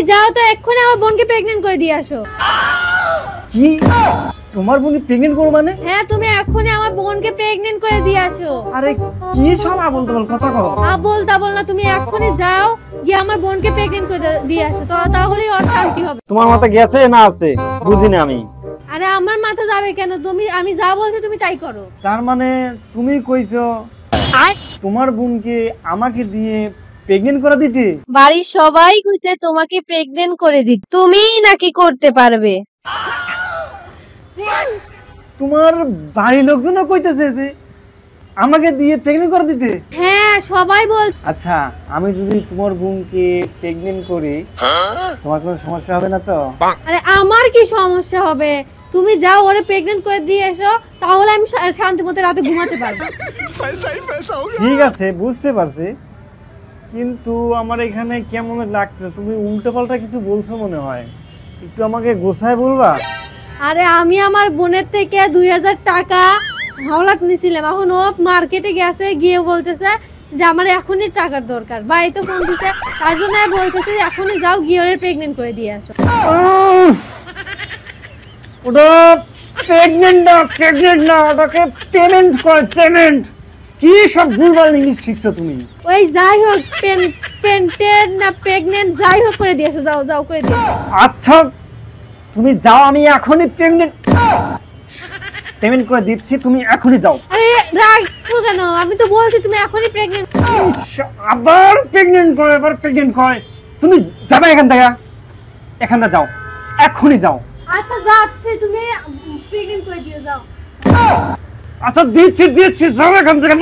যাও তো এক্ষুনি আমার বোনকে প্রেগন্যান্ট করে দিয়ে আসো। কি তোমার বোন প্রেগন্যান্ট করো মানে? হ্যাঁ তুমি এক্ষুনি আমার বোনকে প্রেগন্যান্ট করে দিয়ে আসো। আরে কি সব আবল তাবল কথা কও? আবল তাবল না, তুমি এক্ষুনি যাও গিয়ে আমার বোনকে প্রেগন্যান্ট করে দিয়ে আসো, তাহলেই ওর শান্তি হবে। তোমার মাথা গেছে না আছে বুঝি না আমি। আরে আমার মাথা যাবে কেন? আমি যা বলছি তুমি তাই করো। তার মানে তুমি কইছো তোমার বোনকে আমাকে দিয়ে প্রেগন্যান্ট করে দিতে? বাড়ির সবাই কইছে তোমাকে প্রেগন্যান্ট করে দিতে, তুমি নাকি করতে পারবে? তোমার বাড়ির লোকজনও কইতেছে যে আমাকে দিয়ে প্রেগন্যান্ট করে দিতে? হ্যাঁ সবাই বল। আচ্ছা আমি যদি তোমার বোনকে প্রেগন্যান্ট করি তোমার কোনো সমস্যা হবে না তো? আরে আমার কি সমস্যা হবে? তুমি যাও ওরে প্রেগন্যান্ট করে দিয়ে এসো, তাহলে আমি শান্তিমতো রাতে ঘুমাতে পারবো। ঠিক আছে বুঝতে পারছি, কিন্তু আমার এখানে কেমন লাগছে, তুমি উল্টোপাল্টা কিছু বলছো মনে হয়, একটু আমাকে গোছায় বলবা? আরে আমি আমার বোনের থেকে 2000 টাকা হাওলাত নিছিলাম, এখন ও মার্কেটে গেছে, গিয়ে বলতেছে যে আমার এখনই টাকার দরকার, বাড়িতে ফোন দিছে, তার জন্য বলতেছে যে এখনই যাও গিয়ে ওরে প্রেগন্যান্ট করে দিয়ে আসো। ওটা প্রেগন্যান্ট না, ওটাকে পেমেন্ট করে, পেমেন্ট। কি সব ভুলভাল ইংলিশ শিখছো তুমি? ওই যাই হোক পেন্টেড না প্রেগন্যান্ট যাই হোক করে দিয়ে আসো, যাও করে দিয়ে আসো। আচ্ছা তুমি যাও, আমি এখনই পেমেন্ট করে দিচ্ছি, তুমি এখনই যাও। আরে রাখছো কেন? আমি তো বলছি তুমি এখনই প্রেগন্যান্ট। আবার প্রেগন্যান্ট করে, তুমি যাবে এখান থেকে যাও, এখনই যাও। আচ্ছা যাচ্ছে, তুমি প্রেগন্যান্ট করে দিও, যাও। আচ্ছা দিচ্ছি, যাও এখান থেকে।